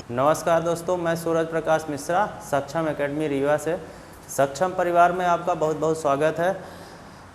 नमस्कार दोस्तों, मैं सूरज प्रकाश मिश्रा सक्षम एकेडमी रीवा से। सक्षम परिवार में आपका बहुत बहुत स्वागत है।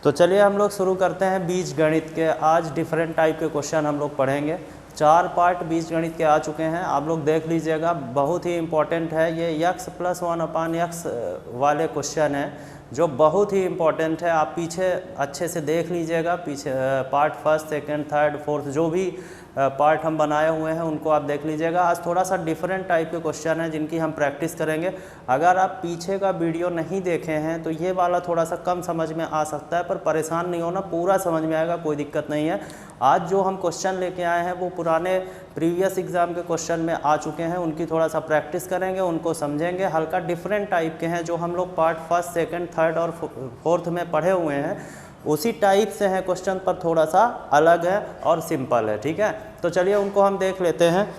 तो चलिए हम लोग शुरू करते हैं बीज गणित के। आज डिफरेंट टाइप के क्वेश्चन हम लोग पढ़ेंगे। 4 पार्ट बीज गणित के आ चुके हैं, आप लोग देख लीजिएगा। बहुत ही इम्पोर्टेंट है ये x + 1/x वाले क्वेश्चन हैं जो बहुत ही इम्पोर्टेंट है। आप पीछे अच्छे से देख लीजिएगा, पीछे पार्ट 1, 2, 3, 4 जो भी पार्ट हम बनाए हुए हैं उनको आप देख लीजिएगा। आज थोड़ा सा डिफरेंट टाइप के क्वेश्चन हैं जिनकी हम प्रैक्टिस करेंगे। अगर आप पीछे का वीडियो नहीं देखे हैं तो ये वाला थोड़ा सा कम समझ में आ सकता है, पर परेशान नहीं होना, पूरा समझ में आएगा, कोई दिक्कत नहीं है। आज जो हम क्वेश्चन लेके आए हैं वो पुराने प्रीवियस एग्ज़ाम के क्वेश्चन में आ चुके हैं, उनकी थोड़ा सा प्रैक्टिस करेंगे, उनको समझेंगे। हल्का डिफरेंट टाइप के हैं जो हम लोग पार्ट 1, 2, 3 और 4 में पढ़े हुए हैं, उसी टाइप से हैं क्वेश्चन, पर थोड़ा सा अलग है और सिंपल है। ठीक है, तो चलिए उनको हम देख लेते हैं।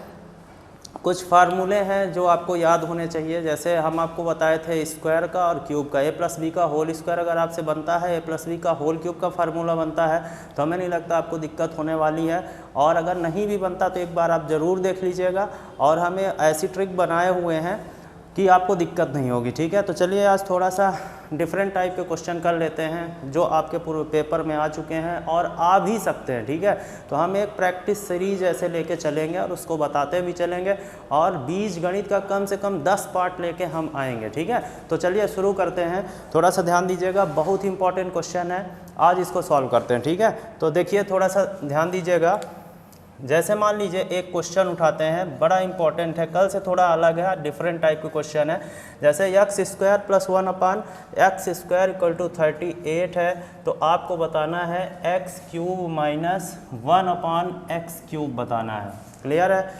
कुछ फार्मूले हैं जो आपको याद होने चाहिए। जैसे हम आपको बताए थे स्क्वायर का और क्यूब का, a+b का होल स्क्वायर अगर आपसे बनता है, a+b का होल क्यूब का फार्मूला बनता है, तो हमें नहीं लगता आपको दिक्कत होने वाली है। और अगर नहीं भी बनता तो एक बार आप ज़रूर देख लीजिएगा। और हमें ऐसी ट्रिक बनाए हुए हैं कि आपको दिक्कत नहीं होगी। ठीक है, तो चलिए आज थोड़ा सा डिफरेंट टाइप के क्वेश्चन कर लेते हैं जो आपके पूरे पेपर में आ चुके हैं और आ भी सकते हैं। ठीक है, तो हम एक प्रैक्टिस सीरीज ऐसे लेके चलेंगे और उसको बताते भी चलेंगे, और बीज गणित का कम से कम 10 पार्ट लेके हम आएंगे। ठीक है, तो चलिए शुरू करते हैं। थोड़ा सा ध्यान दीजिएगा, बहुत ही इंपॉर्टेंट क्वेश्चन है, आज इसको सॉल्व करते हैं। ठीक है, तो देखिए थोड़ा सा ध्यान दीजिएगा। जैसे मान लीजिए एक क्वेश्चन उठाते हैं, बड़ा इंपॉर्टेंट है, कल से थोड़ा अलग है, डिफरेंट टाइप के क्वेश्चन है। जैसे x² + 1/x² = 38 है, तो आपको बताना है x³ - 1/x³ बताना है। क्लियर है?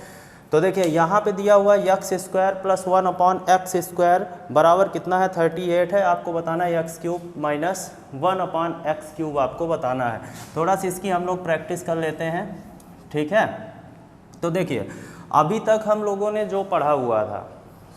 तो देखिए यहाँ पे दिया हुआ x² + 1/x² बराबर कितना है, 38 है। आपको बताना है x³ - 1/x³ आपको बताना है। थोड़ा सा इसकी हम लोग प्रैक्टिस कर लेते हैं। ठीक है, तो देखिए अभी तक हम लोगों ने जो पढ़ा हुआ था,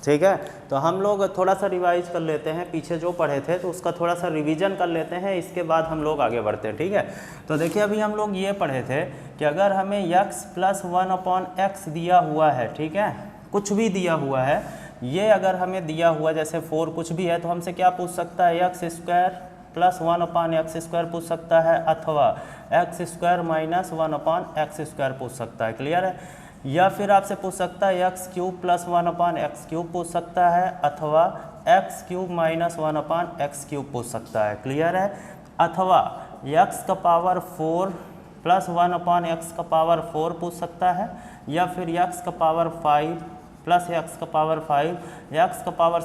ठीक है, तो हम लोग थोड़ा सा रिवाइज कर लेते हैं। पीछे जो पढ़े थे तो उसका थोड़ा सा रिवीजन कर लेते हैं, इसके बाद हम लोग आगे बढ़ते हैं। ठीक है, तो देखिए अभी हम लोग ये पढ़े थे कि अगर हमें x + 1/x दिया हुआ है, ठीक है, कुछ भी दिया हुआ है, ये अगर हमें दिया हुआ जैसे 4 कुछ भी है, तो हमसे क्या पूछ सकता है, x² + 1/x² पूछ सकता है, अथवा x² - 1/x² पूछ सकता है। क्लियर है? या फिर आपसे पूछ सकता है x³ + 1/x³ पूछ सकता है, अथवा x³ - 1/x³ पूछ सकता है। क्लियर है? अथवा x⁴ + 1/x⁴ पूछ सकता है, या फिर x⁵ +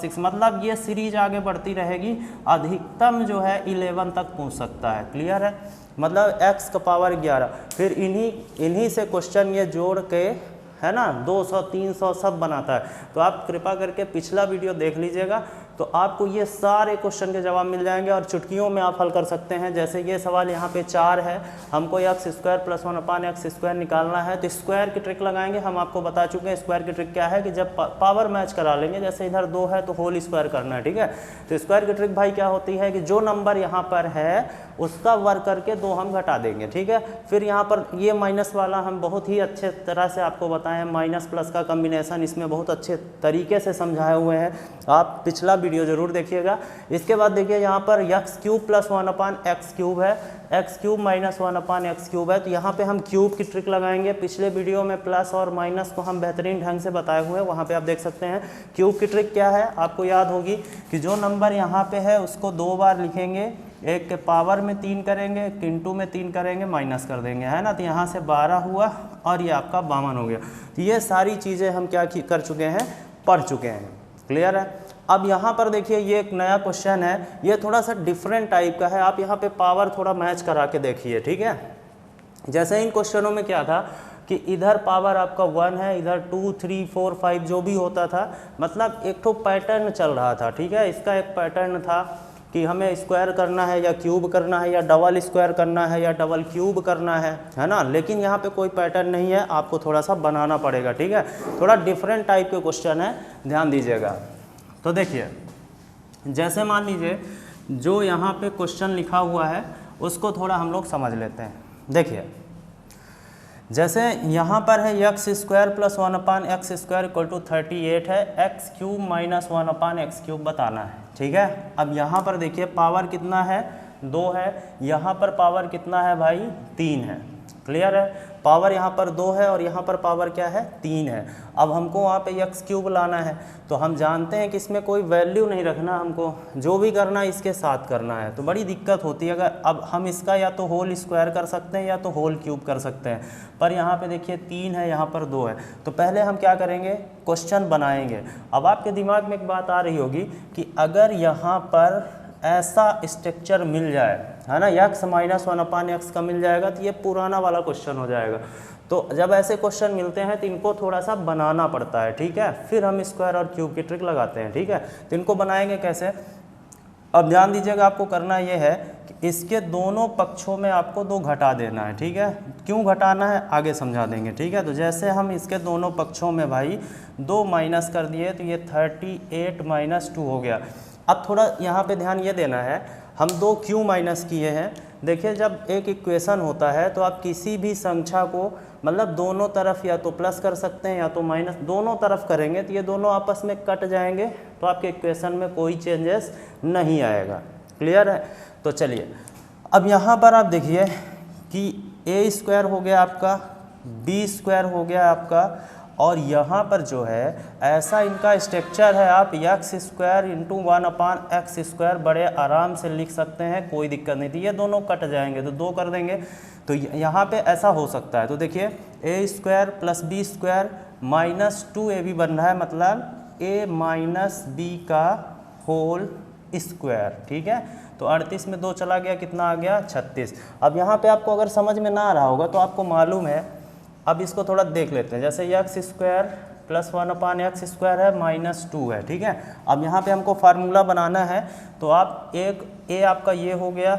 x⁵ मतलब ये सीरीज आगे बढ़ती रहेगी। अधिकतम जो है 11 तक पूछ सकता है। क्लियर है? मतलब x⁻11। फिर इन्हीं से क्वेश्चन ये जोड़ के, है ना, 200 300 सब बनाता है। तो आप कृपा करके पिछला वीडियो देख लीजिएगा, तो आपको ये सारे क्वेश्चन के जवाब मिल जाएंगे और चुटकियों में आप हल कर सकते हैं। जैसे ये सवाल यहाँ पे 4 है, हमको x² + 1/x² निकालना है, तो स्क्वायर की ट्रिक लगाएंगे। हम आपको बता चुके हैं स्क्वायर की ट्रिक क्या है, कि जब पावर मैच करा लेंगे, जैसे इधर 2 है तो होल स्क्वायर करना है। ठीक है, तो स्क्वायर की ट्रिक भाई क्या होती है कि जो नंबर यहाँ पर है उसका वर्ग करके 2 हम घटा देंगे। ठीक है, फिर यहाँ पर ये माइनस वाला हम बहुत ही अच्छे तरह से आपको बताएं, माइनस प्लस का कम्बिनेशन इसमें बहुत अच्छे तरीके से समझाए हुए हैं, आप पिछला वीडियो जरूर देखिएगा। इसके बाद देखिए यहाँ पर x³ + 1/x³ है, x³ - 1/x³ है, तो यहाँ पे हम क्यूब की ट्रिक लगाएंगे। पिछले वीडियो में प्लस और माइनस को हम बेहतरीन ढंग से बताए हुए हैं, वहाँ पे आप देख सकते हैं। क्यूब की ट्रिक क्या है, आपको याद होगी कि जो नंबर यहाँ पे है उसको 2 बार लिखेंगे, एक के पावर में 3 करेंगे, एक इंटू में 3 करेंगे, माइनस कर देंगे, है ना। तो यहाँ से 12 हुआ और ये आपका 52 हो गया। तो ये सारी चीज़ें हम क्या कर चुके हैं, पढ़ चुके हैं। क्लियर है? अब यहाँ पर देखिए ये एक नया क्वेश्चन है, ये थोड़ा सा डिफरेंट टाइप का है। आप यहाँ पे पावर थोड़ा मैच करा के देखिए। ठीक है, जैसे इन क्वेश्चनों में क्या था कि इधर पावर आपका 1 है, इधर 2 3 4 5 जो भी होता था, मतलब एक तो पैटर्न चल रहा था। ठीक है, इसका एक पैटर्न था कि हमें स्क्वायर करना है या क्यूब करना है, या डबल स्क्वायर करना है या डबल क्यूब करना है ना। लेकिन यहाँ पे कोई पैटर्न नहीं है, आपको थोड़ा सा बनाना पड़ेगा। ठीक है, थोड़ा डिफरेंट टाइप के क्वेश्चन है, ध्यान दीजिएगा। तो देखिए जैसे मान लीजिए जो यहाँ पे क्वेश्चन लिखा हुआ है उसको थोड़ा हम लोग समझ लेते हैं। देखिए जैसे यहाँ पर है X square plus 1/x² equal to 38 है, एक्स क्यूब माइनस 1/x³ बताना है। ठीक है, अब यहाँ पर देखिए पावर कितना है, 2 है, यहाँ पर पावर कितना है भाई, 3 है। क्लियर है, पावर यहाँ पर 2 है और यहाँ पर पावर क्या है, 3 है। अब हमको वहाँ पे x³ लाना है, तो हम जानते हैं कि इसमें कोई वैल्यू नहीं रखना, हमको जो भी करना है इसके साथ करना है, तो बड़ी दिक्कत होती है। अगर अब हम इसका या तो होल स्क्वायर कर सकते हैं या तो होल क्यूब कर सकते हैं, पर यहाँ पे देखिए 3 है, यहाँ पर 2 है, तो पहले हम क्या करेंगे, क्वेश्चन बनाएंगे। अब आपके दिमाग में एक बात आ रही होगी कि अगर यहाँ पर ऐसा स्ट्रक्चर मिल जाए, है ना, x माइनस 1/x का मिल जाएगा, तो ये पुराना वाला क्वेश्चन हो जाएगा। तो जब ऐसे क्वेश्चन मिलते हैं तो इनको थोड़ा सा बनाना पड़ता है। ठीक है, फिर हम स्क्वायर और क्यूब की ट्रिक लगाते हैं। ठीक है, तो इनको बनाएंगे कैसे, अब ध्यान दीजिएगा, आपको करना ये है कि इसके दोनों पक्षों में आपको 2 घटा देना है। ठीक है, क्यों घटाना है आगे समझा देंगे। ठीक है, तो जैसे हम इसके दोनों पक्षों में भाई 2 माइनस कर दिए तो ये 38 - 2 हो गया। अब थोड़ा यहाँ पे ध्यान ये देना है, हम 2 क्यों माइनस किए हैं। देखिए, जब एक इक्वेशन होता है तो आप किसी भी संख्या को मतलब दोनों तरफ या तो प्लस कर सकते हैं या तो माइनस, दोनों तरफ करेंगे तो ये दोनों आपस में कट जाएंगे, तो आपके इक्वेशन में कोई चेंजेस नहीं आएगा। क्लियर है, तो चलिए अब यहाँ पर आप देखिए कि a² हो गया आपका, b² हो गया आपका, और यहाँ पर जो है ऐसा इनका स्ट्रक्चर है, आप x² × 1/x² बड़े आराम से लिख सकते हैं, कोई दिक्कत नहीं थी। ये दोनों कट जाएंगे तो 2 कर देंगे, तो यहाँ पे ऐसा हो सकता है। तो देखिए a² + b² माइनस 2ab बन रहा है, मतलब a माइनस b का होल स्क्वायर। ठीक है, तो 38 में 2 चला गया, कितना आ गया, 36। अब यहाँ पे आपको अगर समझ में ना आ रहा होगा तो आपको मालूम है, अब इसको थोड़ा देख लेते हैं। जैसे x² + 1/x² है, -2 है। ठीक है, अब यहाँ पे हमको फार्मूला बनाना है, तो आप एक a आपका ये हो गया,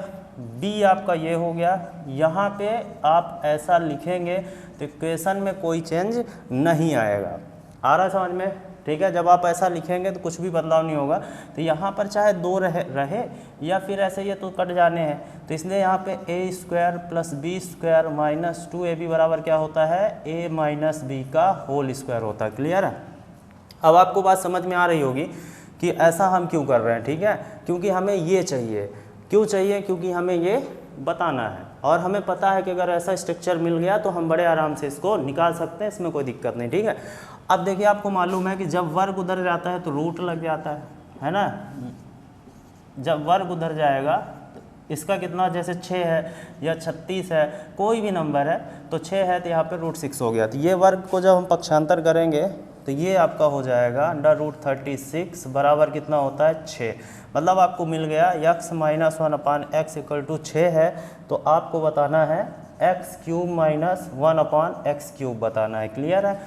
b आपका ये हो गया, यहाँ पे आप ऐसा लिखेंगे तो इक्वेशन में कोई चेंज नहीं आएगा। आ रहा है समझ में। ठीक है, जब आप ऐसा लिखेंगे तो कुछ भी बदलाव नहीं होगा। तो यहाँ पर चाहे 2 रहे या फिर ऐसे ये तो कट जाने हैं, तो इसलिए यहाँ पे a² + b² - 2ab बराबर क्या होता है, a माइनस b का होल स्क्वायर होता है। क्लियर है, अब आपको बात समझ में आ रही होगी कि ऐसा हम क्यों कर रहे हैं। ठीक है, क्योंकि हमें ये चाहिए। क्यों चाहिए, क्योंकि हमें ये बताना है और हमें पता है कि अगर ऐसा स्ट्रक्चर मिल गया तो हम बड़े आराम से इसको निकाल सकते हैं, इसमें कोई दिक्कत नहीं। ठीक है, अब देखिए आपको मालूम है कि जब वर्ग उधर जाता है तो रूट लग जाता है ना। जब वर्ग उधर जाएगा तो इसका कितना, जैसे 6 है या 36 है, कोई भी नंबर है, तो 6 है तो यहाँ पे √6 हो गया। तो ये वर्ग को जब हम पक्षांतर करेंगे तो ये आपका हो जाएगा √36 बराबर कितना होता है, 6। मतलब आपको मिल गया x minus 1/x equal to 6 है, तो आपको बताना है x³ माइनस 1/x³ बताना है। क्लियर है,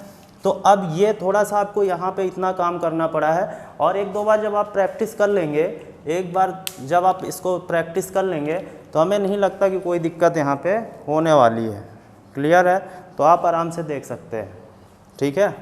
तो अब ये थोड़ा सा आपको यहाँ पे इतना काम करना पड़ा है, और 1-2 बार जब आप प्रैक्टिस कर लेंगे, एक बार जब आप इसको प्रैक्टिस कर लेंगे तो हमें नहीं लगता कि कोई दिक्कत यहाँ पे होने वाली है। क्लियर है, तो आप आराम से देख सकते हैं। ठीक है,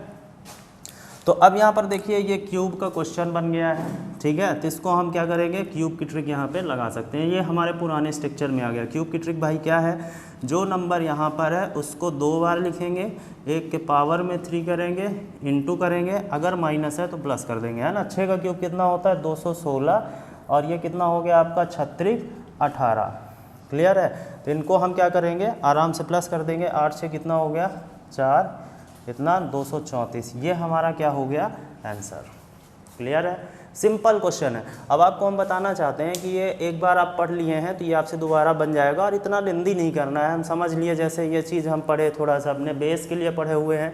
तो अब यहाँ पर देखिए ये क्यूब का क्वेश्चन बन गया है। ठीक है, तो इसको हम क्या करेंगे, क्यूब की ट्रिक यहाँ पे लगा सकते हैं। ये हमारे पुराने स्ट्रक्चर में आ गया। क्यूब की ट्रिक भाई क्या है, जो नंबर यहाँ पर है उसको 2 बार लिखेंगे, 1 के पावर में 3 करेंगे, इंटू करेंगे, अगर माइनस है तो प्लस कर देंगे, है ना। 6 का क्यूब कितना होता है, 216, और ये कितना हो गया आपका 36 18। क्लियर है, तो इनको हम क्या करेंगे, आराम से प्लस कर देंगे। 8 से कितना हो गया 4, इतना 234। ये हमारा क्या हो गया, आंसर। क्लियर है, सिंपल क्वेश्चन है। अब आपको हम बताना चाहते हैं कि ये एक बार आप पढ़ लिए हैं तो ये आपसे दोबारा बन जाएगा, और इतना लेंदी नहीं करना है। हम समझ लिए, जैसे ये चीज़ हम पढ़े, थोड़ा सा अपने बेस के लिए पढ़े हुए हैं।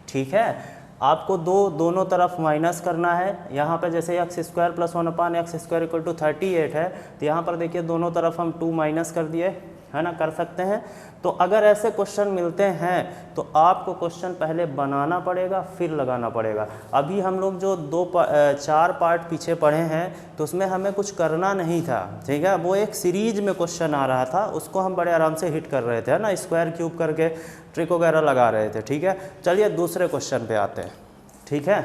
ठीक है, आपको दोनों तरफ माइनस करना है। यहाँ पे जैसे x² + 1/x² इक्वल टू 38 है, तो यहाँ पर देखिए दोनों तरफ हम 2 माइनस कर दिए, है ना, कर सकते हैं। तो अगर ऐसे क्वेश्चन मिलते हैं तो आपको क्वेश्चन पहले बनाना पड़ेगा, फिर लगाना पड़ेगा। अभी हम लोग जो 4 पार्ट पीछे पढ़े हैं तो उसमें हमें कुछ करना नहीं था। ठीक है, वो एक सीरीज में क्वेश्चन आ रहा था, उसको हम बड़े आराम से हिट कर रहे थे, है ना, स्क्वायर क्यूब करके ट्रिक वगैरह लगा रहे थे। ठीक है, चलिए दूसरे क्वेश्चन पे आते हैं। ठीक है,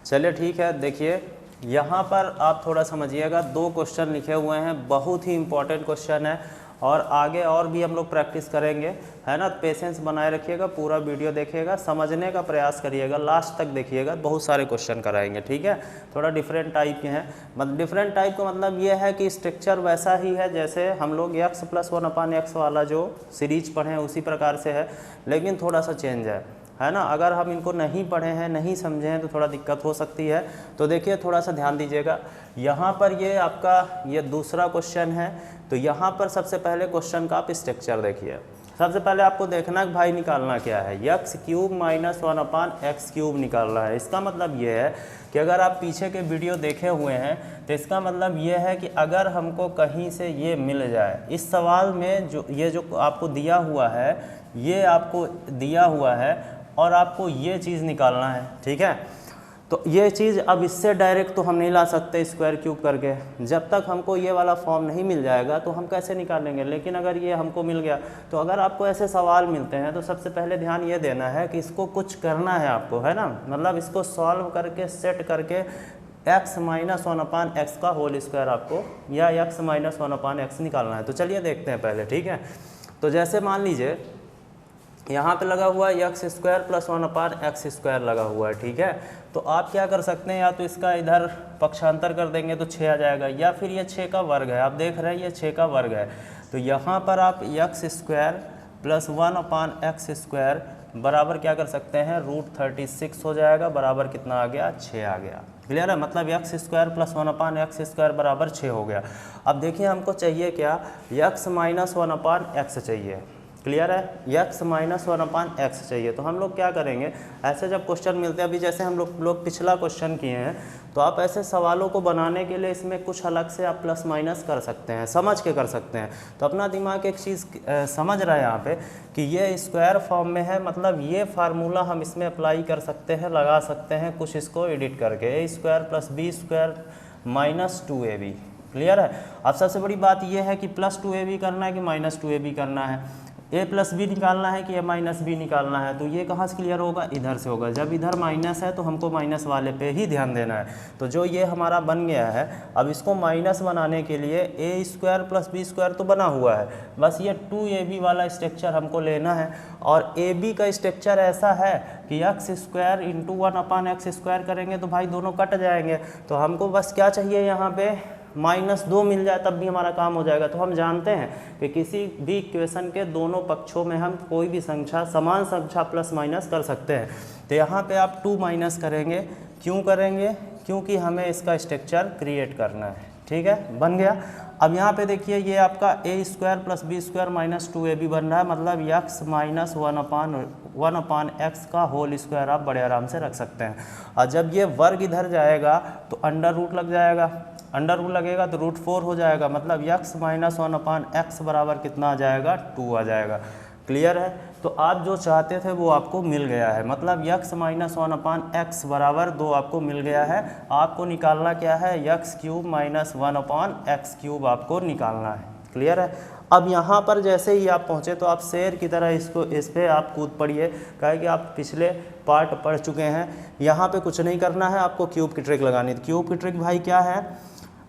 चलिए ठीक है, देखिए यहाँ पर आप थोड़ा समझिएगा, 2 क्वेश्चन लिखे हुए हैं, बहुत ही इंपॉर्टेंट क्वेश्चन है, और आगे और भी हम लोग प्रैक्टिस करेंगे, है ना। पेशेंस बनाए रखिएगा, पूरा वीडियो देखिएगा, समझने का प्रयास करिएगा, लास्ट तक देखिएगा, बहुत सारे क्वेश्चन कराएंगे, ठीक है। थोड़ा डिफरेंट टाइप के हैं, मतलब डिफरेंट टाइप का मतलब ये है कि स्ट्रक्चर वैसा ही है जैसे हम लोग x + 1/x वाला जो सीरीज पढ़े हैं उसी प्रकार से है, लेकिन थोड़ा सा चेंज है ना। अगर हम इनको नहीं पढ़े हैं, नहीं समझे हैं तो थोड़ा दिक्कत हो सकती है। तो देखिए थोड़ा सा ध्यान दीजिएगा, यहाँ पर ये आपका ये दूसरा क्वेश्चन है। तो यहाँ पर सबसे पहले क्वेश्चन का आप स्ट्रक्चर देखिए। सबसे पहले आपको देखना है भाई निकालना क्या है, x³ - 1/x³ निकालना है। इसका मतलब ये है कि अगर आप पीछे के वीडियो देखे हुए हैं तो इसका मतलब ये है कि अगर हमको कहीं से ये मिल जाए, इस सवाल में जो आपको दिया हुआ है, ये आपको दिया हुआ है और आपको ये चीज़ निकालना है, ठीक है। तो ये चीज़ अब इससे डायरेक्ट तो हम नहीं ला सकते स्क्वायर क्यूब करके, जब तक हमको ये वाला फॉर्म नहीं मिल जाएगा तो हम कैसे निकालेंगे। लेकिन अगर ये हमको मिल गया, तो अगर आपको ऐसे सवाल मिलते हैं तो सबसे पहले ध्यान ये देना है कि इसको कुछ करना है आपको, है ना। मतलब इसको सॉल्व करके सेट करके x - 1/x का होल स्क्वायर आपको या x - 1/x निकालना है। तो चलिए देखते हैं पहले, ठीक है। तो जैसे मान लीजिए यहाँ पे लगा हुआ है x² + 1/x² लगा हुआ है, ठीक है। तो आप क्या कर सकते हैं, या तो इसका इधर पक्षांतर कर देंगे तो 6 आ जाएगा, या फिर ये 6 का वर्ग है, आप देख रहे हैं ये 6 का वर्ग है। तो यहाँ पर आप x² + 1/x² बराबर क्या कर सकते हैं, √36 हो जाएगा, बराबर कितना आ गया, 6 आ गया। क्लियर है, मतलब x² + 1/x² बराबर 6 हो गया। अब देखिए हमको चाहिए क्या, x - 1/x चाहिए। क्लियर है, x - 1/x चाहिए। तो हम लोग क्या करेंगे, ऐसे जब क्वेश्चन मिलते हैं, अभी जैसे हम लोग पिछला क्वेश्चन किए हैं, तो आप ऐसे सवालों को बनाने के लिए इसमें कुछ अलग से आप प्लस माइनस कर सकते हैं, समझ के कर सकते हैं। तो अपना दिमाग एक चीज़ समझ रहा है यहाँ पे कि ये स्क्वायर फॉर्म में है, मतलब ये फार्मूला हम इसमें अप्लाई कर सकते हैं, लगा सकते हैं, कुछ इसको एडिट करके a² + b² - 2ab। क्लियर है। अब सबसे बड़ी बात ये है कि +2ab करना है कि -2ab करना है, a + b निकालना है कि a - b निकालना है। तो ये कहाँ से क्लियर होगा, इधर से होगा। जब इधर माइनस है तो हमको माइनस वाले पे ही ध्यान देना है। तो जो ये हमारा बन गया है, अब इसको माइनस बनाने के लिए a² + b² तो बना हुआ है, बस ये 2ab वाला स्ट्रक्चर हमको लेना है। और ab का स्ट्रक्चर ऐसा है कि x² × 1/x² करेंगे तो भाई दोनों कट जाएंगे। तो हमको बस क्या चाहिए, यहाँ पे -2 मिल जाए तब भी हमारा काम हो जाएगा। तो हम जानते हैं कि किसी भी इक्वेशन के दोनों पक्षों में हम कोई भी संख्या, समान संख्या प्लस माइनस कर सकते हैं। तो यहाँ पे आप 2 माइनस करेंगे, क्यों करेंगे, क्योंकि हमें इसका स्ट्रक्चर क्रिएट करना है, ठीक है, बन गया। अब यहाँ पे देखिए ये आपका a² + b² - 2ab बन रहा है, मतलब x - 1/x का होल स्क्वायर आप बड़े आराम से रख सकते हैं। और जब ये वर्ग इधर जाएगा तो अंडर रूट लग जाएगा, अंडर रूट लगेगा तो √4 हो जाएगा, मतलब x - 1/x बराबर कितना आ जाएगा, 2 आ जाएगा। क्लियर है। तो आप जो चाहते थे वो आपको मिल गया है, मतलब x - 1/x बराबर 2 आपको मिल गया है। आपको निकालना क्या है, x³ - 1/x³ आपको निकालना है। क्लियर है। अब यहाँ पर जैसे ही आप पहुँचे तो आप शेर की तरह इस पर आप कूद पड़िए, कहे कि आप पिछले पार्ट पढ़ चुके हैं। यहाँ पे कुछ नहीं करना है, आपको क्यूब की ट्रिक लगानी है। क्यूब की ट्रिक भाई क्या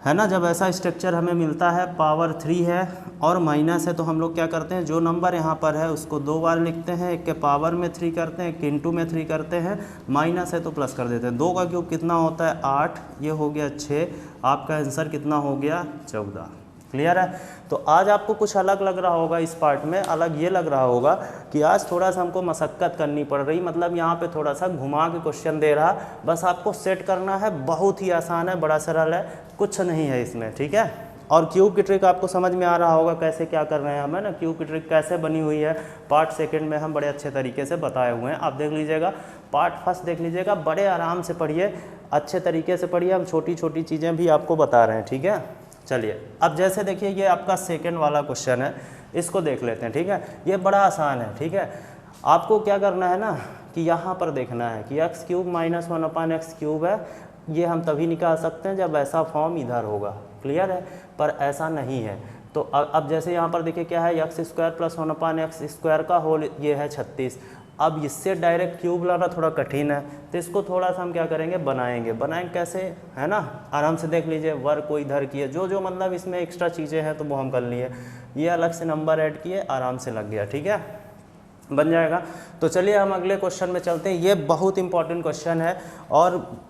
है ना, जब ऐसा स्ट्रक्चर हमें मिलता है, पावर 3 है और माइनस है, तो हम लोग क्या करते हैं, जो नंबर यहाँ पर है उसको 2 बार लिखते हैं, एक के पावर में 3 करते हैं, एक इंटू में 3 करते हैं, माइनस है तो प्लस कर देते हैं। 2 का क्यूब कितना होता है, 8, ये हो गया 6, आपका आंसर कितना हो गया, 14। क्लियर है। तो आज आपको कुछ अलग लग रहा होगा, इस पार्ट में अलग ये लग रहा होगा कि आज थोड़ा सा हमको मशक्क़त करनी पड़ रही, मतलब यहाँ पे थोड़ा सा घुमा के क्वेश्चन दे रहा, बस आपको सेट करना है। बहुत ही आसान है, बड़ा सरल है, कुछ नहीं है इसमें, ठीक है। और क्यूब की ट्रिक आपको समझ में आ रहा होगा कैसे क्या कर रहे हैं हम, है ना। क्यूब की ट्रिक कैसे बनी हुई है, पार्ट 2 में हम बड़े अच्छे तरीके से बताए हुए हैं, आप देख लीजिएगा। पार्ट 1 देख लीजिएगा, बड़े आराम से पढ़िए, अच्छे तरीके से पढ़िए, हम छोटी छोटी चीज़ें भी आपको बता रहे हैं, ठीक है। चलिए अब जैसे देखिए ये आपका 2nd वाला क्वेश्चन है, इसको देख लेते हैं, ठीक है। ये बड़ा आसान है, ठीक है। आपको क्या करना है ना कि यहाँ पर देखना है कि x³ - 1/x³ है, ये हम तभी निकाल सकते हैं जब ऐसा फॉर्म इधर होगा। क्लियर है, पर ऐसा नहीं है। तो अब जैसे यहाँ पर देखिए क्या है, x² + 1/x² का होल ये है 36। अब इससे डायरेक्ट क्यूब लाना थोड़ा कठिन है, तो इसको थोड़ा सा हम क्या करेंगे, बनाएंगे कैसे, है ना। आराम से देख लीजिए, वर्क को इधर किए, जो मतलब इसमें एक्स्ट्रा चीज़ें हैं तो वो हम कर लिए। ये अलग से नंबर ऐड किए, आराम से लग गया, ठीक है, बन जाएगा। तो चलिए हम अगले क्वेश्चन में चलते हैं। ये बहुत इंपॉर्टेंट क्वेश्चन है और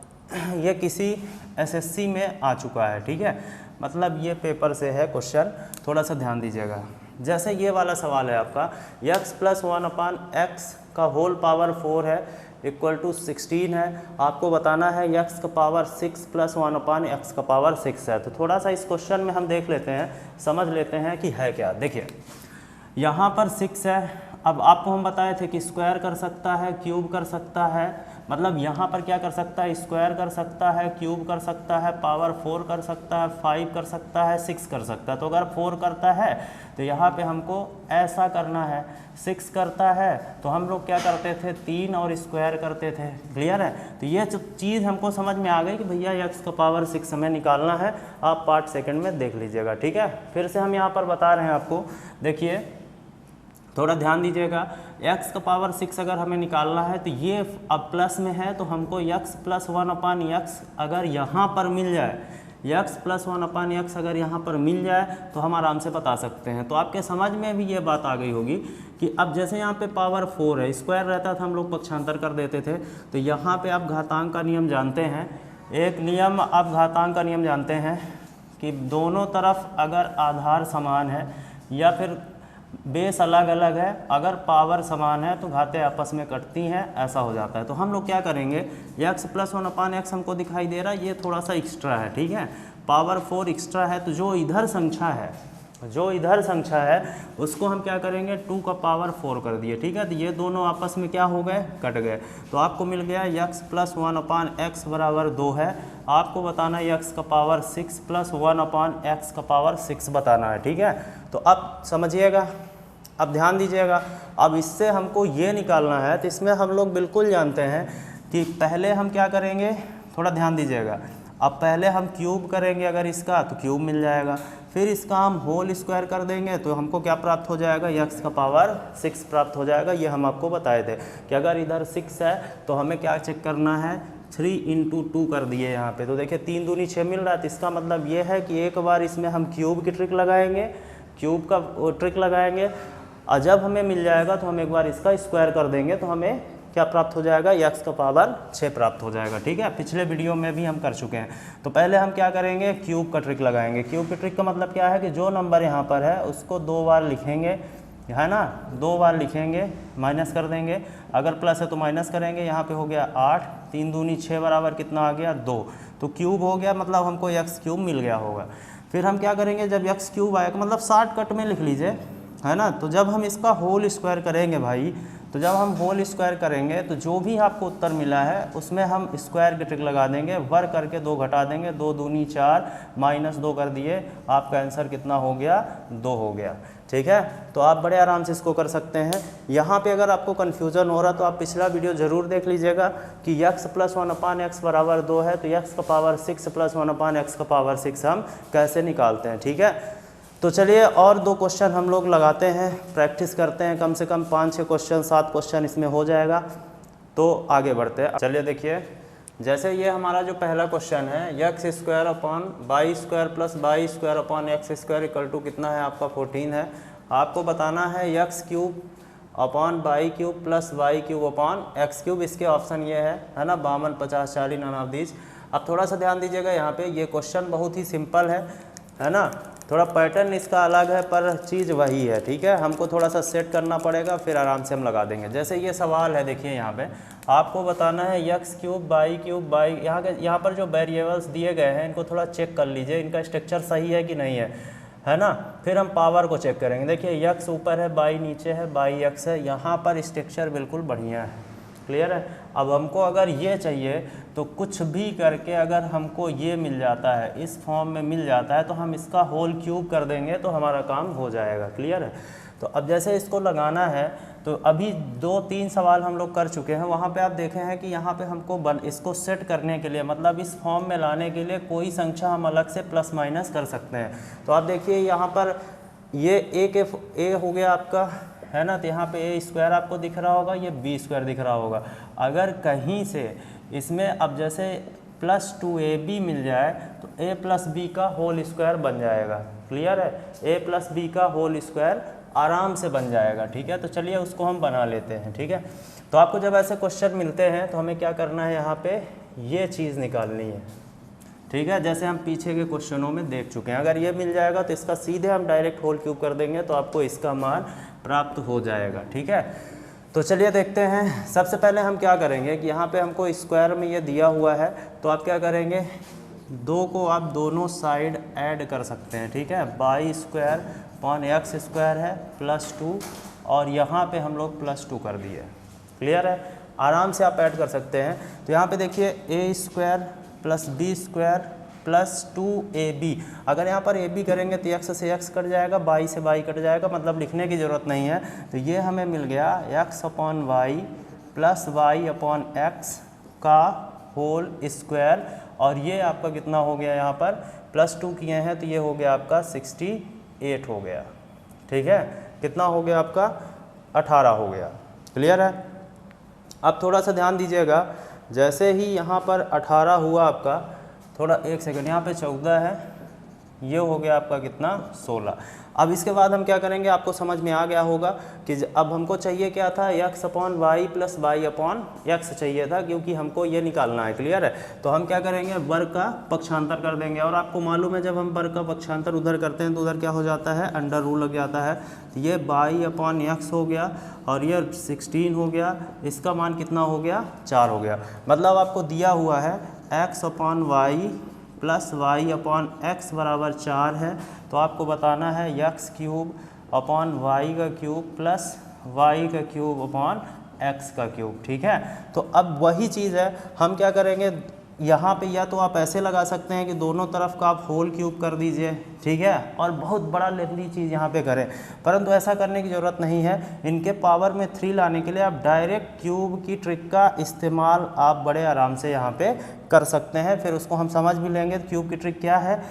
ये किसी एसएससी में आ चुका है, ठीक है, मतलब ये पेपर से है क्वेश्चन, थोड़ा सा ध्यान दीजिएगा। जैसे ये वाला सवाल है आपका, x + 1/x का होल पावर 4 है इक्वल टू 16 है, आपको बताना है x का पावर 6 + 1/x का पावर 6 है। तो थोड़ा सा इस क्वेश्चन में हम देख लेते हैं, समझ लेते हैं कि है क्या। देखिए यहाँ पर 6 है, अब आपको हम बताए थे कि स्क्वायर कर सकता है, क्यूब कर सकता है, मतलब यहाँ पर क्या कर सकता है, स्क्वायर कर सकता है, क्यूब कर सकता है, पावर 4 कर सकता है, 5 कर सकता है, 6 कर सकता है। तो अगर 4 करता है तो यहाँ पे हमको ऐसा करना है, 6 करता है तो हम लोग क्या करते थे, 3 और स्क्वायर करते थे, क्लियर है। तो ये चीज़ हमको समझ में आ गई कि भैया x का पावर 6 हमें निकालना है, आप पार्ट सेकंड में देख लीजिएगा, ठीक है। फिर से हम यहाँ पर बता रहे हैं आपको, देखिए थोड़ा ध्यान दीजिएगा, x का पावर 6 अगर हमें निकालना है तो ये अब प्लस में है, तो हमको x + 1/x अगर यहाँ पर मिल जाए, x + 1/x अगर यहाँ पर मिल जाए तो हम आराम से बता सकते हैं। तो आपके समझ में भी ये बात आ गई होगी कि अब जैसे यहाँ पे पावर 4 है, स्क्वायर रहता था हम लोग पक्षांतर कर देते थे, तो यहाँ पे आप घातांक का नियम जानते हैं, एक नियम आप घातांक का नियम जानते हैं कि दोनों तरफ अगर आधार समान है या फिर बेस अलग अलग है, अगर पावर समान है तो घातें आपस में कटती हैं, ऐसा हो जाता है। तो हम लोग क्या करेंगे, x + 1/x हमको दिखाई दे रहा है, ये थोड़ा सा एक्स्ट्रा है, ठीक है, पावर 4 एक्स्ट्रा है, तो जो इधर संख्या है उसको हम क्या करेंगे, 2 का पावर 4 कर दिए, ठीक है। तो ये दोनों आपस में क्या हो गए, कट गए। तो आपको मिल गया x + 1/x = 2 है, आपको बताना है x का पावर 6 + 1/x का पावर 6 बताना है, ठीक है। तो अब समझिएगा, अब ध्यान दीजिएगा, अब इससे हमको ये निकालना है, तो इसमें हम लोग बिल्कुल जानते हैं कि पहले हम क्या करेंगे, थोड़ा ध्यान दीजिएगा, अब पहले हम क्यूब करेंगे अगर इसका तो क्यूब मिल जाएगा, फिर इसका हम होल स्क्वायर कर देंगे तो हमको क्या प्राप्त हो जाएगा, x का पावर 6 प्राप्त हो जाएगा। ये हम आपको बताए थे कि अगर इधर 6 है तो हमें क्या चेक करना है, 3 × 2 कर दिए यहाँ पे, तो देखिए 3 दूनी 6 मिल रहा है। तो इसका मतलब ये है कि एक बार इसमें हम क्यूब की ट्रिक लगाएंगे, क्यूब का ट्रिक लगाएंगे, और जब हमें मिल जाएगा तो हम एक बार इसका स्क्वायर कर देंगे तो हमें क्या प्राप्त हो जाएगा, x का पावर 6 प्राप्त हो जाएगा, ठीक है। पिछले वीडियो में भी हम कर चुके हैं। तो पहले हम क्या करेंगे, क्यूब का ट्रिक लगाएंगे। क्यूब की ट्रिक का मतलब क्या है कि जो नंबर यहाँ पर है उसको 2 बार लिखेंगे, है ना, 2 बार लिखेंगे, माइनस कर देंगे, अगर प्लस है तो माइनस करेंगे। यहाँ पे हो गया 8, 3 दूनी 6 बराबर कितना आ गया, 2, तो क्यूब हो गया, मतलब हमको x³ मिल गया होगा। फिर हम क्या करेंगे, जब x³ आएगा, मतलब शॉर्टकट में लिख लीजिए, है ना, तो जब हम इसका होल स्क्वायर करेंगे भाई, तो जब हम होल स्क्वायर करेंगे तो जो भी आपको उत्तर मिला है उसमें हम स्क्वायर की ट्रिक लगा देंगे, वर्ग करके 2 घटा देंगे, 2 दूनी 4, -2 कर दिए, आपका आंसर कितना हो गया, 2 हो गया, ठीक है। तो आप बड़े आराम से इसको कर सकते हैं। यहाँ पे अगर आपको कन्फ्यूज़न हो रहा तो आप पिछला वीडियो ज़रूर देख लीजिएगा कि x + 1/x = 2 है, तो x का पावर 6 + 1/x का पावर 6 हम कैसे निकालते हैं, ठीक है। तो चलिए और 2 क्वेश्चन हम लोग लगाते हैं, प्रैक्टिस करते हैं, कम से कम 5-6 क्वेश्चन 7 क्वेश्चन इसमें हो जाएगा। तो आगे बढ़ते हैं, चलिए देखिए, जैसे ये हमारा जो पहला क्वेश्चन है, x² / y² + y² / x² = कितना है आपका 14 है। आपको बताना है x³ / y³ + y³ / x³। इसके ऑप्शन ये है ना, 52, 50, 40, 49। अब थोड़ा सा ध्यान दीजिएगा, यहाँ पे ये क्वेश्चन बहुत ही सिंपल है ना, थोड़ा पैटर्न इसका अलग है पर चीज़ वही है, ठीक है। हमको थोड़ा सा सेट करना पड़ेगा, फिर आराम से हम लगा देंगे। जैसे ये सवाल है, देखिए यहाँ पे आपको बताना है x³ y³ यहाँ पर जो वेरिएबल्स दिए गए हैं इनको थोड़ा चेक कर लीजिए, इनका स्ट्रक्चर सही है कि नहीं है ना। फिर हम पावर को चेक करेंगे, देखिए x ऊपर है, y नीचे है, y x है, यहाँ पर स्ट्रक्चर बिल्कुल बढ़िया है, क्लियर है। अब हमको अगर ये चाहिए तो कुछ भी करके अगर हमको ये मिल जाता है, इस फॉर्म में मिल जाता है, तो हम इसका होल क्यूब कर देंगे तो हमारा काम हो जाएगा, क्लियर है। तो अब जैसे इसको लगाना है, तो अभी 2-3 सवाल हम लोग कर चुके हैं, वहाँ पे आप देखे हैं कि यहाँ पे हमको इसको सेट करने के लिए, मतलब इस फॉर्म में लाने के लिए कोई संख्या हम अलग से प्लस माइनस कर सकते हैं। तो आप देखिए यहाँ पर ये a हो गया आपका, है ना, तो यहाँ पे a² आपको दिख रहा होगा, ये b² दिख रहा होगा। अगर कहीं से इसमें अब जैसे +2ab मिल जाए तो a + b का होल स्क्वायर बन जाएगा, क्लियर है, a प्लस बी का होल स्क्वायर आराम से बन जाएगा। ठीक है, तो चलिए उसको हम बना लेते हैं। ठीक है, तो आपको जब ऐसे क्वेश्चन मिलते हैं तो हमें क्या करना है, यहाँ पे ये चीज़ निकालनी है। ठीक है, जैसे हम पीछे के क्वेश्चनों में देख चुके हैं, अगर ये मिल जाएगा तो इसका सीधे हम डायरेक्ट होल क्यूब कर देंगे तो आपको इसका मान प्राप्त हो जाएगा। ठीक है, तो चलिए देखते हैं। सबसे पहले हम क्या करेंगे कि यहाँ पे हमको स्क्वायर में ये दिया हुआ है, तो आप क्या करेंगे, 2 को आप दोनों साइड ऐड कर सकते हैं। ठीक है, by square upon x square है प्लस 2, और यहाँ पे हम लोग प्लस 2 कर दिए। क्लियर है, आराम से आप ऐड कर सकते हैं। तो यहाँ पे देखिए A square plus B square plus 2ab, अगर यहाँ पर ab करेंगे तो x से x कट जाएगा, y से y कट जाएगा, मतलब लिखने की ज़रूरत नहीं है। तो ये हमें मिल गया x upon Y plus Y upon x का होल स्क्वायर, और ये आपका कितना हो गया, यहाँ पर प्लस 2 किए हैं तो ये हो गया आपका 68 हो गया। ठीक है, कितना हो गया आपका 18 हो गया। क्लियर है, अब थोड़ा सा ध्यान दीजिएगा, जैसे ही यहाँ पर 18 हुआ आपका, थोड़ा एक सेकंड, यहाँ पे 14 है, ये हो गया आपका कितना 16। अब इसके बाद हम क्या करेंगे, आपको समझ में आ गया होगा कि अब हमको चाहिए क्या था, x upon Y plus Y upon x चाहिए था, क्योंकि हमको ये निकालना है। क्लियर है, तो हम क्या करेंगे, वर्ग का पक्षांतर कर देंगे, और आपको मालूम है जब हम वर्ग का पक्षांतर उधर करते हैं तो उधर क्या हो जाता है, अंडर रूल लग जाता है। तो ये वाई अपॉन एक्स हो गया, और ये 16 हो गया, इसका मान कितना हो गया, 4 हो गया। मतलब आपको दिया हुआ है x upon Y plus Y upon x बराबर 4 है, तो आपको बताना है x क्यूब अपॉन वाई का क्यूब प्लस वाई का क्यूब अपॉन एक्स का क्यूब। ठीक है, तो अब वही चीज़ है, हम क्या करेंगे, यहाँ पे या तो आप ऐसे लगा सकते हैं कि दोनों तरफ का आप होल क्यूब कर दीजिए। ठीक है, और बहुत बड़ा लेंदी चीज़ यहाँ पे करें, परंतु ऐसा करने की ज़रूरत नहीं है। इनके पावर में 3 लाने के लिए आप डायरेक्ट क्यूब की ट्रिक का इस्तेमाल आप बड़े आराम से यहाँ पे कर सकते हैं। फिर उसको हम समझ भी लेंगे। क्यूब की ट्रिक क्या है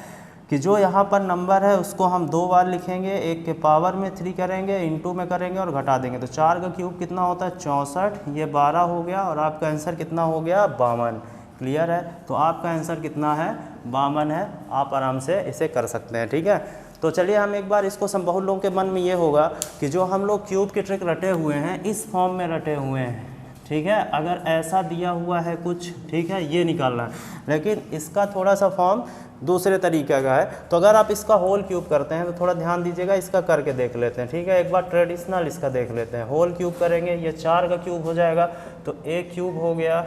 कि जो यहाँ पर नंबर है उसको हम 2 बार लिखेंगे, एक के पावर में 3 करेंगे, इंटू में करेंगे और घटा देंगे। तो 4 का क्यूब कितना होता है, 64, ये 12 हो गया, और आपका आंसर कितना हो गया, 52। क्लियर है, तो आपका आंसर कितना है, 52 है। आप आराम से इसे कर सकते हैं। ठीक है, तो चलिए हम एक बार इसको बहुत लोगों के मन में ये होगा कि जो हम लोग क्यूब की ट्रिक रटे हुए हैं इस फॉर्म में रटे हुए हैं। ठीक है, अगर ऐसा दिया हुआ है कुछ, ठीक है, ये निकालना है, लेकिन इसका थोड़ा सा फॉर्म दूसरे तरीके का है। तो अगर आप इसका होल क्यूब करते हैं तो थोड़ा ध्यान दीजिएगा, इसका करके देख लेते हैं। ठीक है, एक बार ट्रेडिशनल इसका देख लेते हैं। होल क्यूब करेंगे, ये 4 का क्यूब हो जाएगा, तो a क्यूब हो गया,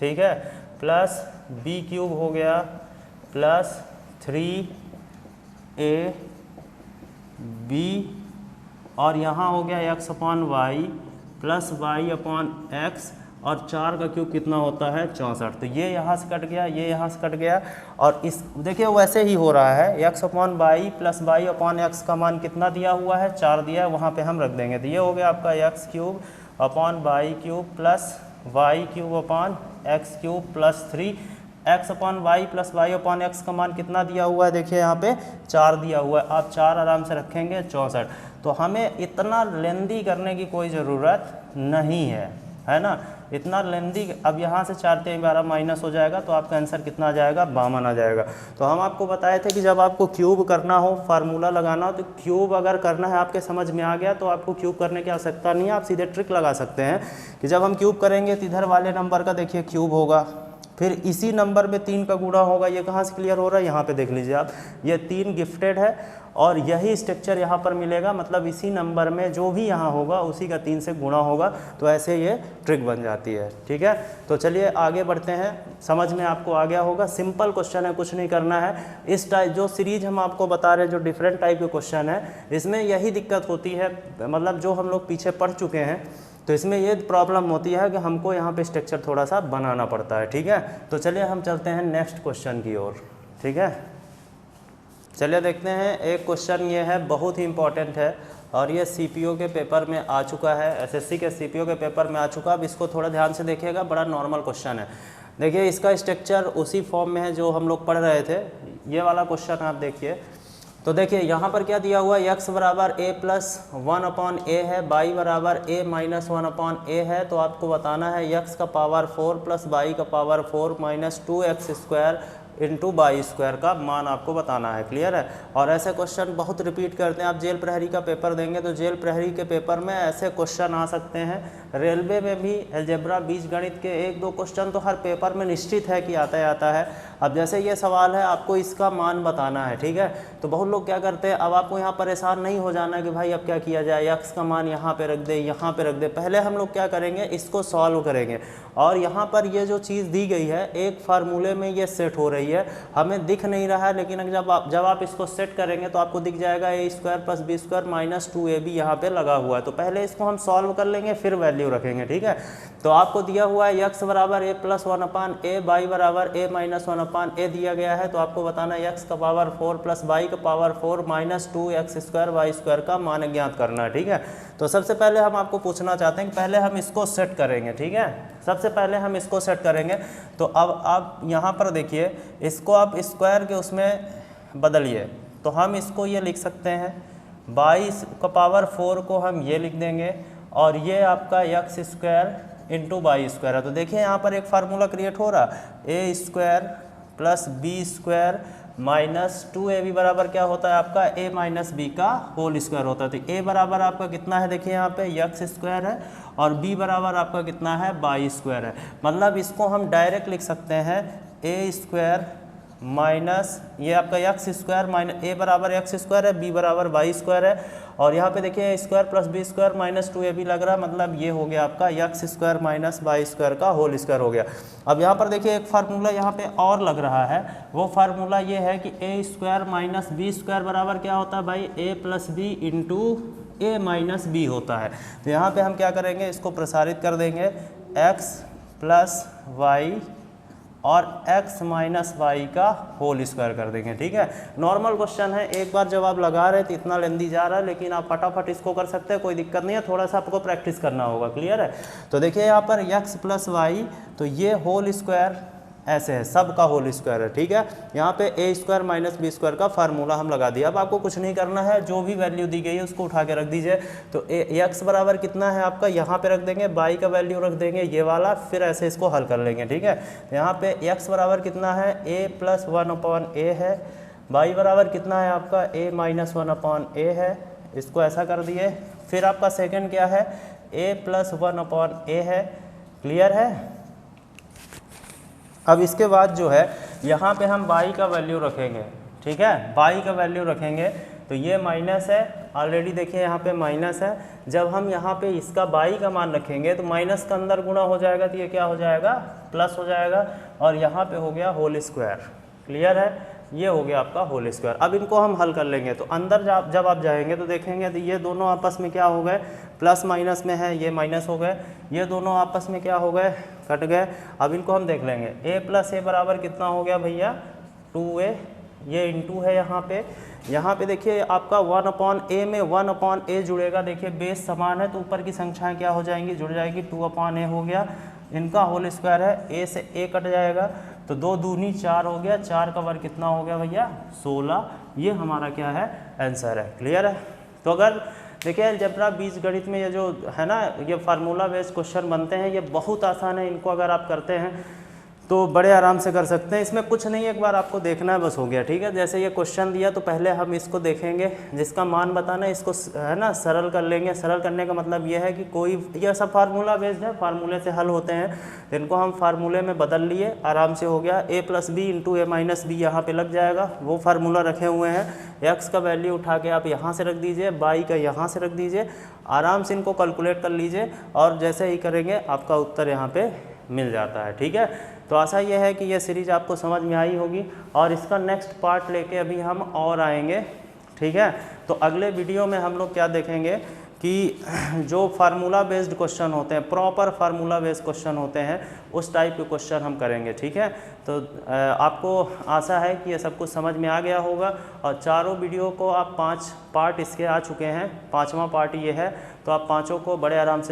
ठीक है, प्लस b क्यूब हो गया, प्लस 3ab, और यहाँ हो गया x upon Y plus Y upon x, और 4 का क्यूब कितना होता है, 64। तो ये यहाँ से कट गया, ये यहाँ से कट गया, और इस देखिए वैसे ही हो रहा है। x upon Y plus Y upon x का मान कितना दिया हुआ है, 4 दिया है, वहाँ पे हम रख देंगे। तो ये हो गया आपका x cube upon y cube plus y cube upon x cube plus 3, x upon Y plus Y upon x का मान कितना दिया हुआ है, देखिए यहाँ पे 4 दिया हुआ है। आप 4 आराम से रखेंगे, 64। तो हमें इतना लेंदी करने की कोई ज़रूरत नहीं है ना, इतना लेंदी। अब यहाँ से 4 3 12 माइनस हो जाएगा, तो आपका आंसर कितना आ जाएगा, 52 आ जाएगा। तो हम आपको बताए थे कि जब आपको क्यूब करना हो, फार्मूला लगाना हो, तो क्यूब अगर करना है आपके समझ में आ गया तो आपको क्यूब करने की आवश्यकता नहीं है, आप सीधे ट्रिक लगा सकते हैं कि जब हम क्यूब करेंगे तो इधर वाले नंबर का देखिए क्यूब होगा, फिर इसी नंबर में 3 का गुणा होगा। ये कहाँ से क्लियर हो रहा है, यहाँ पे देख लीजिए आप, ये 3 गिफ्टेड है, और यही स्ट्रक्चर यहाँ पर मिलेगा, मतलब इसी नंबर में जो भी यहाँ होगा उसी का 3 से गुणा होगा। तो ऐसे ये ट्रिक बन जाती है। ठीक है, तो चलिए आगे बढ़ते हैं। समझ में आपको आ गया होगा, सिंपल क्वेश्चन है, कुछ नहीं करना है। इस टाइप जो सीरीज हम आपको बता रहे हैं, जो डिफरेंट टाइप के क्वेश्चन है, इसमें यही दिक्कत होती है, मतलब जो हम लोग पीछे पढ़ चुके हैं तो इसमें ये प्रॉब्लम होती है कि हमको यहाँ पे स्ट्रक्चर थोड़ा सा बनाना पड़ता है। ठीक है, तो चलिए हम चलते हैं नेक्स्ट क्वेश्चन की ओर। ठीक है, चलिए देखते हैं। एक क्वेश्चन ये है, बहुत ही इंपॉर्टेंट है, और ये सीपीओ के पेपर में आ चुका है, एसएससी के सीपीओ के पेपर में आ चुका। अब इसको थोड़ा ध्यान से देखिएगा, बड़ा नॉर्मल क्वेश्चन है। देखिए इसका स्ट्रक्चर उसी फॉर्म में है जो हम लोग पढ़ रहे थे। ये वाला क्वेश्चन आप देखिए, तो देखिए यहाँ पर क्या दिया हुआ है, x बराबर a प्लस 1 अपॉन ए है, y बराबर a माइनस 1 अपॉन ए है। तो आपको बताना है x का पावर 4 प्लस y का power 4 minus 2x square into by square का मान आपको बताना है। क्लियर है। और ऐसे क्वेश्चन बहुत रिपीट करते हैं। आप जेल प्रहरी का पेपर देंगे तो जेल प्रहरी के पेपर में ऐसे क्वेश्चन आ सकते हैं। रेलवे में भी अलजेब्रा बीजगणित के 1-2 क्वेश्चन तो हर पेपर में निश्चित है कि आता ही आता है। अब जैसे ये सवाल है आपको इसका मान बताना है, ठीक है। तो बहुत लोग क्या करते हैं, अब आपको यहाँ परेशान नहीं हो जाना कि भाई अब क्या किया जाए, यक्स का मान यहाँ पे रख दे, यहाँ पे रख दे। पहले हम लोग क्या करेंगे, इसको सॉल्व करेंगे। और यहाँ पर ये जो चीज़ दी गई है एक फार्मूले में ये सेट हो रही है, हमें दिख नहीं रहा है, लेकिन जब आप इसको सेट करेंगे तो आपको दिख जाएगा a square plus B square minus 2ab यहाँ पे लगा हुआ है। तो पहले इसको हम सॉल्व कर लेंगे फिर वैल्यू रखेंगे, ठीक है। तो आपको दिया हुआ है x बराबर a प्लस 1/a, y बराबर a माइनस 1/a दिया गया है। तो आपको बताना है x का पावर 4 प्लस y का power 4 minus 2x square y square का मान ज्ञात करना है, ठीक है। तो सबसे पहले हम आपको पूछना चाहते हैं कि पहले हम इसको सेट करेंगे, ठीक है। सबसे पहले हम इसको सेट करेंगे। तो अब आप यहाँ पर देखिए, इसको आप स्क्वायर के उसमें बदलिए। तो हम इसको ये लिख सकते हैं 22 का पावर 4 को हम ये लिख देंगे, और ये आपका x square into by square है। तो देखिए यहाँ पर एक फार्मूला क्रिएट हो रहा, a square plus B square minus 2ab बराबर क्या होता है आपका a माइनस बी का होल स्क्वायर होता है। तो a बराबर आपका कितना है, देखिए यहाँ पे x स्क्वायर है, और b बराबर आपका कितना है, बाई स्क्वायर है। मतलब इसको हम डायरेक्ट लिख सकते हैं a स्क्वायर माइनस ये आपका एक्स स्क्वायर माइनस a बराबर एक्स स्क्वायर है, b बराबर वाई स्क्वायर है, और यहाँ पे देखिए square plus B square minus 2ab लग रहा है। मतलब ये हो गया आपका x square minus y square का होल स्क्वायर हो गया। अब यहाँ पर देखिए एक फार्मूला यहाँ पे और लग रहा है, वो फार्मूला ये है कि a square minus b square बराबर क्या होता है भाई, a plus b into a minus b होता है। तो यहाँ पे हम क्या करेंगे, इसको प्रसारित कर देंगे x प्लस वाई और x माइनस वाई का होल स्क्वायर कर देंगे, ठीक है। नॉर्मल क्वेश्चन है, एक बार जब आप लगा रहे तो इतना लेंदी जा रहा है, लेकिन आप फटाफट इसको कर सकते हैं, कोई दिक्कत नहीं है, थोड़ा सा आपको प्रैक्टिस करना होगा। क्लियर है। तो देखिए यहाँ पर x प्लस वाई, तो ये होल स्क्वायर ऐसे है, सब का होल स्क्वायर है, ठीक है। यहाँ पे a square minus b square का फार्मूला हम लगा दिया। अब आपको कुछ नहीं करना है, जो भी वैल्यू दी गई है उसको उठा के रख दीजिए। तो x बराबर कितना है आपका, यहाँ पे रख देंगे, y का वैल्यू रख देंगे ये वाला, फिर ऐसे इसको हल कर लेंगे, ठीक है। यहाँ पे x बराबर कितना है, a प्लस 1/a है, y बराबर कितना है आपका a माइनस 1/a है, इसको ऐसा कर दिए। फिर आपका सेकेंड क्या है, a प्लस 1/a है। क्लियर है। अब इसके बाद जो है यहाँ पे हम y का वैल्यू रखेंगे, ठीक है। y का वैल्यू रखेंगे तो ये माइनस है, ऑलरेडी देखिए यहाँ पे माइनस है। जब हम यहाँ पे इसका y का मान रखेंगे तो माइनस का अंदर गुणा हो जाएगा, तो ये क्या हो जाएगा, प्लस हो जाएगा, और यहाँ पे हो गया होल स्क्वायर। क्लियर है, ये हो गया आपका होल स्क्वायर। अब इनको हम हल कर लेंगे। तो अंदर जब आप जाएंगे तो देखेंगे तो ये दोनों आपस में क्या हो गए, प्लस माइनस में है, ये माइनस हो गए, ये दोनों आपस में क्या हो गए, कट गए। अब इनको हम देख लेंगे, a प्लस a बराबर कितना हो गया भैया, 2a, ये इंटू है यहाँ पे देखिए आपका 1/a में 1/a जुड़ेगा। देखिए बेस समान है तो ऊपर की संख्याएं क्या हो जाएंगी, जुड़ जाएगी, 2/a हो गया। इनका होल स्क्वायर है, a से a कट जाएगा, तो 2 दूनी 4 हो गया, 4 का वर्ग कितना हो गया भैया, 16। ये हमारा क्या है, आंसर है। क्लियर है। तो अगर देखिए अलजेब्रा बीजगणित में ये जो है ना, ये फार्मूला बेस्ड क्वेश्चन बनते हैं, ये बहुत आसान है। इनको अगर आप करते हैं तो बड़े आराम से कर सकते हैं। इसमें कुछ नहीं, एक बार आपको देखना है बस, हो गया, ठीक है। जैसे ये क्वेश्चन दिया तो पहले हम इसको देखेंगे, जिसका मान बताना है इसको है ना सरल कर लेंगे। सरल करने का मतलब ये है कि कोई, यह सब फार्मूला बेस्ड है, फार्मूले से हल होते हैं, तो इनको हम फार्मूले में बदल लिए, आराम से हो गया। a plus b into a minus b यहाँ पर लग जाएगा, वो फार्मूला रखे हुए हैं। x का वैल्यू उठा के आप यहाँ से रख दीजिए, y का यहाँ से रख दीजिए, आराम से इनको कैलकुलेट कर लीजिए, और जैसे ही करेंगे आपका उत्तर यहाँ पे मिल जाता है, ठीक है। तो आशा ये है कि ये सीरीज़ आपको समझ में आई होगी, और इसका नेक्स्ट पार्ट लेके अभी हम और आएंगे, ठीक है। तो अगले वीडियो में हम लोग क्या देखेंगे कि जो फार्मूला बेस्ड क्वेश्चन होते हैं, प्रॉपर फार्मूला बेस्ड क्वेश्चन होते हैं, उस टाइप के क्वेश्चन हम करेंगे, ठीक है। तो आपको आशा है कि ये सब कुछ समझ में आ गया होगा, और चारों वीडियो को आप 5 पार्ट इसके आ चुके हैं, 5वां पार्ट ये है, तो आप पाँचों को बड़े आराम से